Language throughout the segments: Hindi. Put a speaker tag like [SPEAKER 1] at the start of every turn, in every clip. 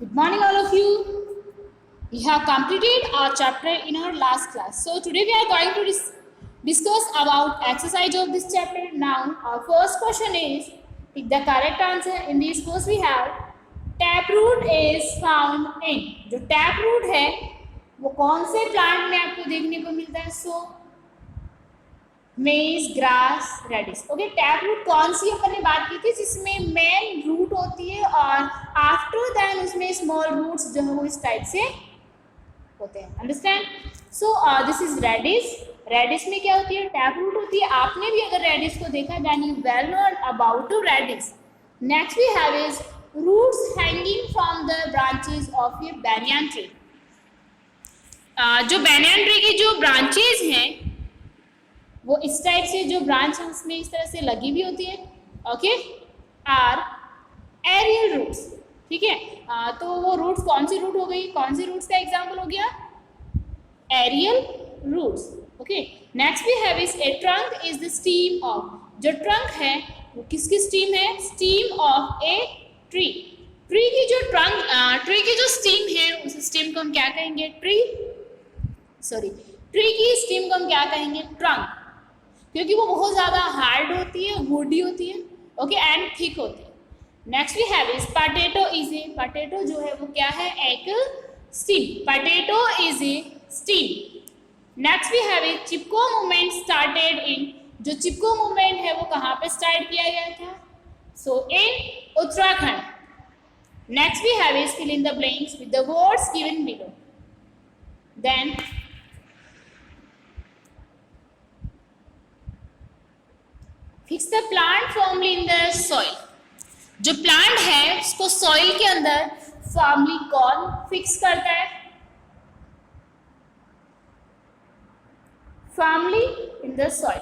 [SPEAKER 1] Good morning, all of you. We have completed our chapter in our last class. So today we are going to discuss about exercise of this chapter. Now, our first question is, pick the correct answer. In this course we have taproot is found in. जो taproot है वो कौन से प्लांट में आपको देखने को मिलता है? So maize, grass, radish. Okay, tap root कौन सी अपन ने बात की थी जिसमें मेन रूट होती है और आफ्टर दैट उसमें स्मॉल रूट्स जो है वो इस टाइप से होते हैं. Understand? So this is radish. Radish में क्या होती है? टैप रूट होती है. आपने भी अगर रेडिस को देखा then you well known about to radish. Next we have is roots hanging from the branches of a banyan tree. जो बैनियन ट्री की जो ब्रांचेस हैं वो इस टाइप से जो ब्रांच है उसमें इस तरह से लगी भी होती है. Okay, are aerial roots. ठीक है, तो वो रूट्स कौन सी रूट हो गई? कौन सी रूट्स का एग्जांपल हो गया? Aerial roots. Okay, next we have is a trunk is the stem of. जो ट्रंक है वो किसकी स्टीम है? Stem of a tree. Tree की जो ट्री की जो स्टीम है उस स्टीम को हम क्या कहेंगे? ट्री की स्टीम को हम क्या कहेंगे? ट्रंक. क्योंकि वो बहुत ज़्यादा हार्ड होती है, वुडी होती है. ओके, एंड थिक होती है. Next we have is potato is a. Potato जो है वो क्या है? एक stem. Potato is a stem. Next we have is Chipko movement started in. जो चिपको मूवमेंट है वो कहाँ पे स्टार्ट किया गया था? So in Uttarakhand. Next we have is fill in the blanks with the words given below. Then fix the plant formally in the soil. जो प्लांट है उसको सॉइल के अंदर फॉर्मली कौन फिक्स करता है? Formally in the soil.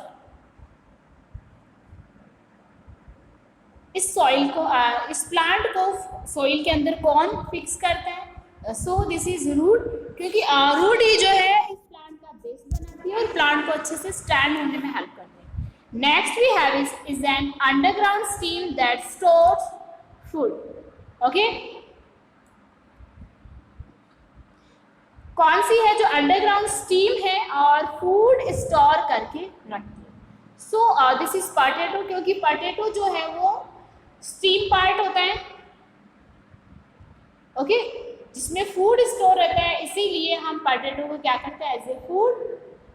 [SPEAKER 1] इस सॉइल को इस प्लांट को सॉइल के अंदर कौन फिक्स करता है? So this is root. क्योंकि रूट ही जो है इस प्लांट का बेस बनाती है और प्लांट को अच्छे से स्टैंड होने में हेल्प करती है. Next we have is an underground steam that stores food. Okay? कौन सी है जो अंडरग्राउंड स्टीम है और फूड स्टोर करके रखती है? So this is potato. क्योंकि पोटैटो जो है वो स्टीम पार्ट होता है. ओके, जिसमें फूड स्टोर रहता है, इसीलिए हम पोटैटो को क्या करते हैं? एज ए फूड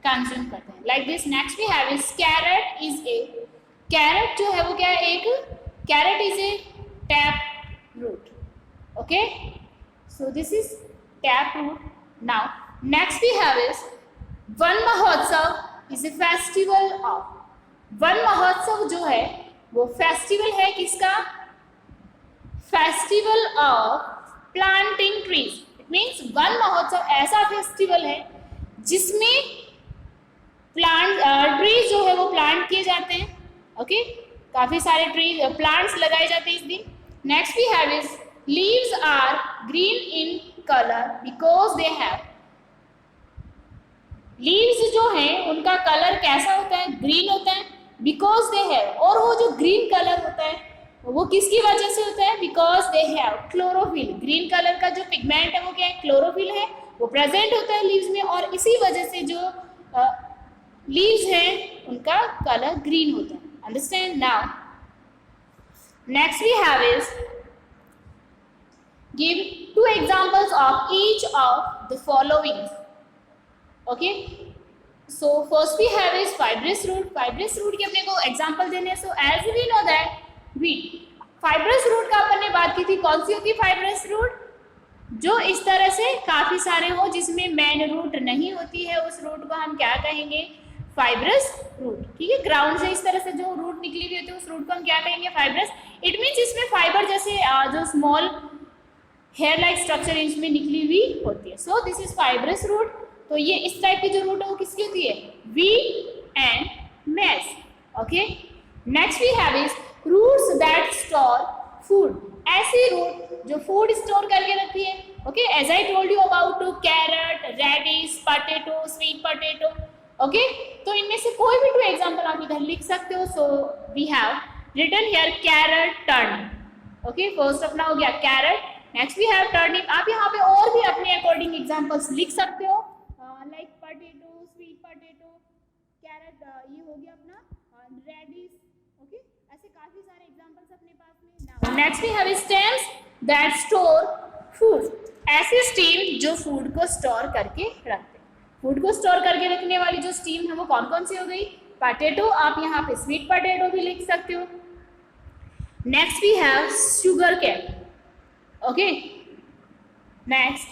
[SPEAKER 1] कंज्यूम करते हैं. Like this. Next we have is carrot is a. Carrot जो है वो क्या है? एक carrot is a tap root. Okay, so this is tap root. Now next we have is Van Mahotsav is a festival of. Van Mahotsav जो है वो फेस्टिवल है किसका? Festival of planting trees. It means Van Mahotsav ऐसा फेस्टिवल है जिसमें ट्रीज जो है वो प्लांट किए जाते हैं. ओके, काफी सारे प्लांट्स लगाए जाते हैं इस दिन. Next we have is leaves are green in colour because they have. Leaves जो हैं उनका कलर कैसा होता है? ग्रीन होता है. Because they have. और वो जो ग्रीन कलर होता है वो किसकी वजह से होता है? Because they have chlorophyll. Green colour का जो पिगमेंट है वो क्या है? क्लोरोफिल है. वो प्रेजेंट होता है लीव्स में और इसी वजह से जो लीव्स हैं उनका कलर ग्रीन होता है. Understand? Now next we have is give two examples of each of the following. Okay, so first we have is fibrous root. Fibrous root के अपने को एग्जांपल देने हैं. So as we know that wheat. Fibrous root का अपन ने बात की थी. कौन सी होती है फाइब्रस रूट? जो इस तरह से काफी सारे हो जिसमें मेन रूट नहीं होती है, उस रूट को हम क्या कहेंगे? Fibrous root. ठीक है, ग्राउंड से इस तरह से जो रूट निकली हुई होती है उस रूट को हम क्या कहेंगे? फाइब्रस. इट मीन्स इसमें फाइबर जैसे जो स्मॉल हेयर लाइक स्ट्रक्चर इसमें निकली हुई होती है. So this is fibrous root. तो ये इस टाइप की जो रूट है वो किसकी होती है? Wheat and maize. Okay, next we have is roots that store food. ऐसी रूट जो फूड स्टोर करके रखती है. Okay, as I told you about carrot, radish, potato, sweet potato. Okay, तो इनमें से कोई भी 2 एग्जांपल आप इधर लिख सकते हो. So we have written here carrot turn. Okay, first अपना हो गया carrot. Next we have turnip. आप यहाँ पे और भी अपने अकॉर्डिंग एग्जांपल्स लिख सकते हो, like potato, sweet potato, carrot, ये हो गया अपना रेडिश। ओके, ऐसे काफी सारे एग्जांपल्स अपने पास में। Next we have stems that store food. ऐसे स्टीम जो फूड को स्टोर करके रखते हैं। फूड को स्टोर करके रखने वाली जो स्टीम है वो कौन कौन सी हो गई? पोटैटो, आप यहाँ पे स्वीट पोटैटो भी लिख सकते हो। Next we have sugarcane. Okay, next,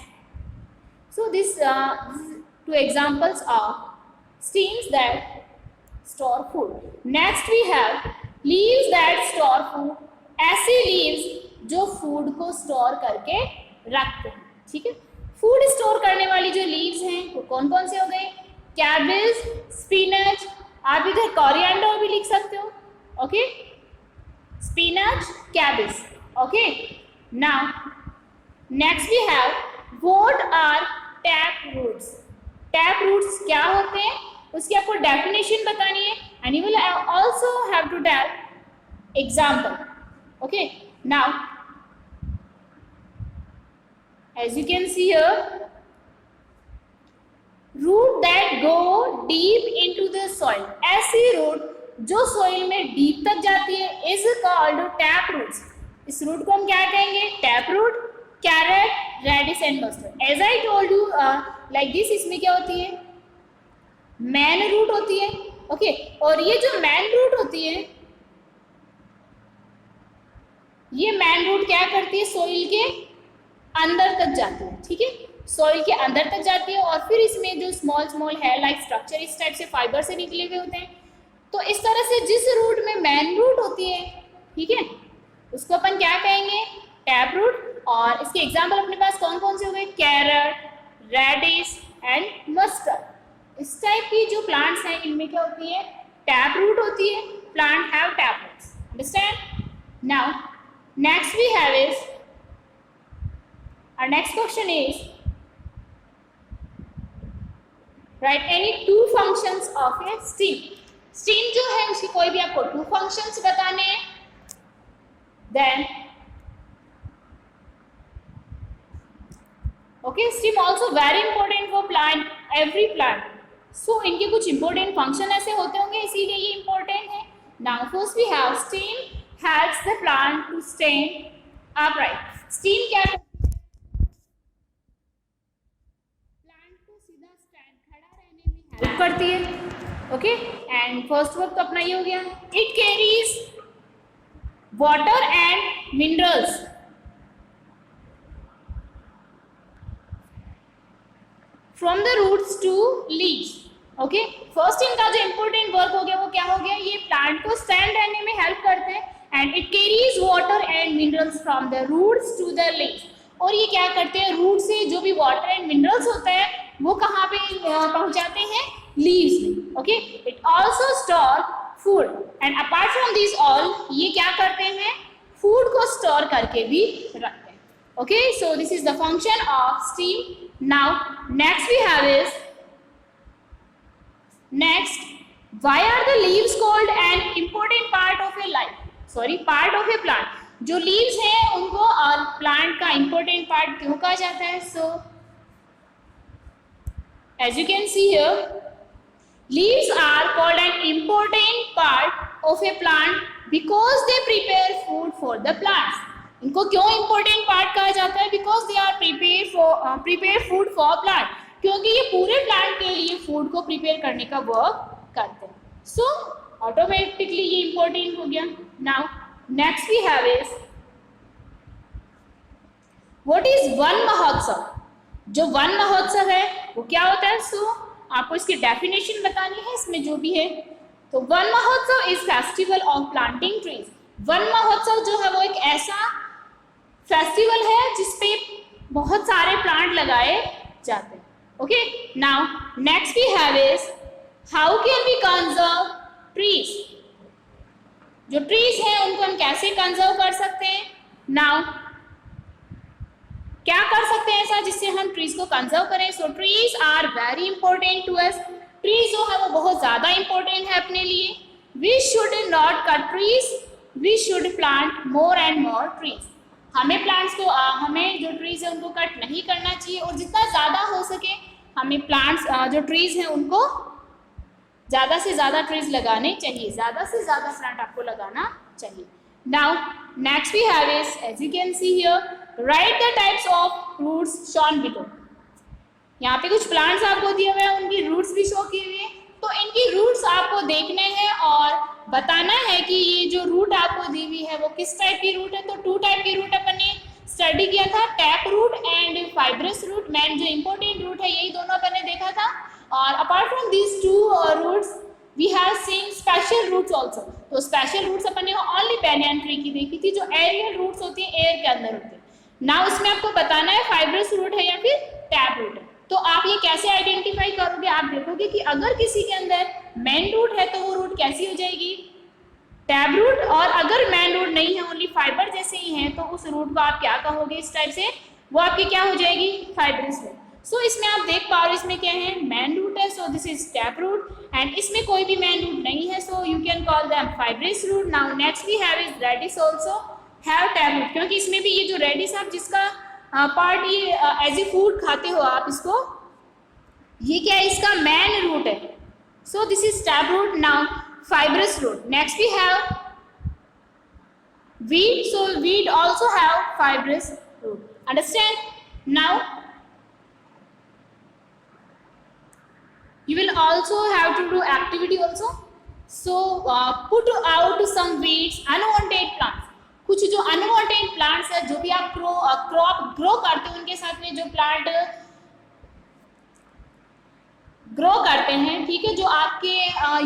[SPEAKER 1] so this two examples are steams that store food. Next we have leaves that store food. ऐसे leaves जो फूड को स्टोर करके रखते हैं, ठीक है। फूड स्टोर करने वाली जो लीव्स हैं वो कौन कौन से हो गए? कैबेज, स्पिनच, आप इधर कोरिएंडर भी लिख सकते हो। Okay, spinach, cabbage. Okay, now next we have what are tap roots. Tap roots क्या होते हैं उसकी आपको डेफिनेशन बतानी है and you will also have to tell example. Okay, now as you can see here, root that go deep into the soil। ऐसी रूट जो सोइल में डीप तक जाती है is called tap roots। इस रूट को हम क्या कहेंगे? Tap root, carrot, radish and mustard. As I told you like this, इसमें क्या होती है? मैन रूट होती है। ओके, और ये जो मैन रूट होती है, ये मैन रूट क्या करती है? सोइल के अंदर तक जाती है, ठीक है, सॉइल के अंदर तक जाती है और फिर इसमें जो small small hair like structure इस टाइप से फाइबर से निकले हुए होते हैं। तो इस तरह से जिस रूट में मैन रूट होती है, ठीक है, उसको अपन क्या कहेंगे? Tap root. और इसके एग्जाम्पल अपने पास कौन कौन से हो गए? Carrot, radish and mustard. इस टाइप की जो प्लांट्स हैं इनमें क्या होती है? टैप रूट होती है। Plant have tap roots, understand? Now next we have is, our next question is write any two functions of a steam। steam जो है उसकी कोई भी आपको two functions बताने हैं। then okay, steam also very important for plant, every plant, so इनके कुछ important function ऐसे होते होंगे इसीलिए ये important है। now first we have steam helps the plant to stand upright। steam क्या करती है? हेल्प करती है। ओके, एंड फर्स्ट वर्क तो अपना ये हो गया। It carries water and minerals from the roots to leaves. Okay, first इनका जो इंपॉर्टेंट वर्क हो गया वो क्या हो गया? ये प्लांट को स्टैंड रहने में हेल्प करते हैं and it carries water and minerals from the roots to the leaves. और ये क्या करते हैं? रूट से जो भी वाटर एंड मिनरल्स होता है वो कहाँ पे पहुंचाते हैं? लीव्स में। Okay, it also store food and apart from this all ये क्या करते हैं? फूड को स्टोर करके भी रखते हैं। Okay, so this is the function of stem. Now next we have is, next, why are the leaves called an important part of a life, sorry part of a plant. जो लीव्स हैं उनको प्लांट का इंपॉर्टेंट पार्ट क्यों कहा जाता है? सो as you can see here, leaves are called an important part of a plant because they prepare food for the plants। इनको क्यों important part कहा जाता है? because they are prepare food for plant, क्योंकि ये पूरे plant के लिए food को prepare करने का work करते हैं। so automatically ये important हो गया। now next we have is, what is one Mahotsav? जो वन महोत्सव है वो क्या होता है? सो आपको इसकी डेफिनेशन बतानी है इसमें जो भी है। तो one Mahotsav is festival of planting trees. One Mahotsav जो है वो एक ऐसा फेस्टिवल है जिसपे बहुत सारे प्लांट लगाए जाते हैं। Okay, now next we have is, how can we conserve trees. जो ट्रीज हैं उनको हम कैसे कंजर्व कर सकते हैं? नाउ क्या कर सकते हैं ऐसा जिससे हम ट्रीज को कंजर्व करें? So trees are very important to us. Trees जो है वो बहुत ज्यादा इंपॉर्टेंट है अपने लिए। We should not cut trees, we should plant more and more trees. हमें प्लांट्स को हमें जो ट्रीज है उनको कट नहीं करना चाहिए, और जितना ज़्यादा हो सके हमें प्लांट्स जो ट्रीज हैं उनको ज़्यादा से ज़्यादा ट्रीज लगाने चाहिए, ज़्यादा से ज़्यादा प्लांट आपको लगाना चाहिए। Now next we have is, as you can see here, write the types of roots shown below. यहाँ पे कुछ प्लांट्स आपको दिए हुए हैं, उनकी रूट्स भी शो किए हुए हैं, तो इनकी रूट्स आपको देखने हैं और बताना है कि ये जो रूट आपको दी हुई है वो किस टाइप की रूट है। तो 2 टाइप की रूट अपन ने स्टडी किया था, tap root and fibrous root. Main जो इंपॉर्टेंट रूट है यही दोनों अपन ने देखा था, और apart from these 2 roots we have seen special roots also. तो स्पेशल रूट्स अपन ने ओनली बैनियन ट्री की देखी थी, जो एरियल रूट्स होती है, एयर के अंदर होती है। नाउ इसमें आपको बताना है फाइब्रस रूट है या फिर टैप रूट है। तो आप ये कैसे आइडेंटिफाई करोगे, आप देखोगे कि अगर किसी के अंदर मेन रूट है तो वो रूट कैसी हो जाएगी, टैब रूट, और अगर मेन रूट नहीं है, ओनली फाइबर जैसे ही है, तो उस रूट को आप क्या कहोगे इस टाइप से, वो आपकी क्या हो जाएगी, फाइब्रस रूट। सो इसमें आप देख पा रहे हो इसमें क्या है, मेन रूट है, so this is tap root, and इसमें कोई भी मेन रूट नहीं है, so you can call them fibrous root. Now next we have is radish also have tap root, क्योंकि इसमें भी ये जो रेडिस आप जिसका पार्ट ये एज ए फूड खाते हो आप इसको, ये क्या है, इसका मेन रूट है, so this is tap root. Now fibrous root. Next we have weed, so weed also have fibrous root. Understand? Now you will also have to do activity also. So put out some weeds, unwanted plants. कुछ जो unwanted plants है, जो भी आप क्रॉप ग्रो करते हो उनके साथ में जो प्लांट ग्रो करते हैं, ठीक है, जो आपके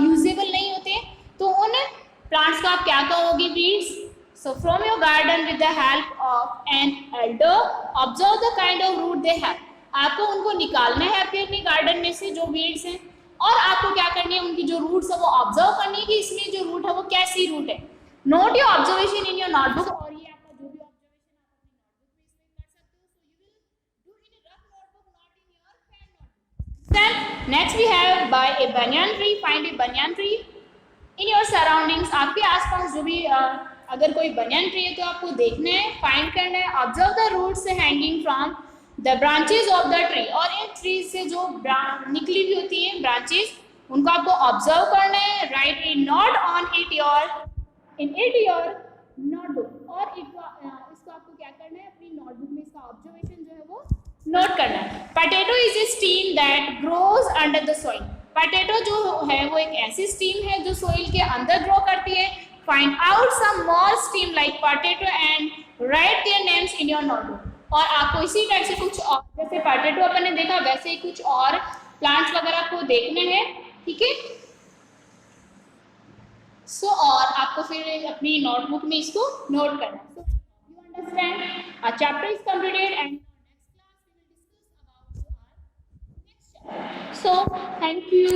[SPEAKER 1] यूजेबल नहीं होते, तो उन प्लांट्स का आप क्या कहोगे, weeds. So from your garden with the help of an elder observe the kind of root they have. आपको उनको निकालना है आपके अपने गार्डन में से जो वीड्स हैं, और आपको क्या करनी है, उनकी जो रूट्स है वो ऑब्जर्व करनी है कि इसमें जो रूट है वो कैसी रूट है। Not your observation in your notebook, और ये आपका जो भी Then next we have by a banyan tree, find a banyan tree in your surroundings. आपके आसपास जो भी अगर कोई banyan tree है तो आपको देखना है, find करना है, observe the roots hanging from the branches of the tree, और इन trees से जो निकली हुई होती हैं branches, उनको आपको observe करना है, write a note on it your notebook, और इसको आपको क्या करना है, अपनी नोटबुक में इसका ऑब्जर्वेशन जो है वो नोट करना है। Potato is a steam that grows under the soil. Potato जो है वो एक ऐसी स्टीम है जो सोइल के अंदर ग्रो करती है। Find out some more stem like potato and write their names in your notebook. और आपको इसी टाइप से कुछ और, जैसे पोटैटो अपन ने देखा वैसे ही कुछ और प्लांट्स वगैरह आपको देखने हैं, ठीक है। सो और आपको फिर अपनी नोटबुक में इसको नोट करना है। So you understand, our chapter is completed and so thank you।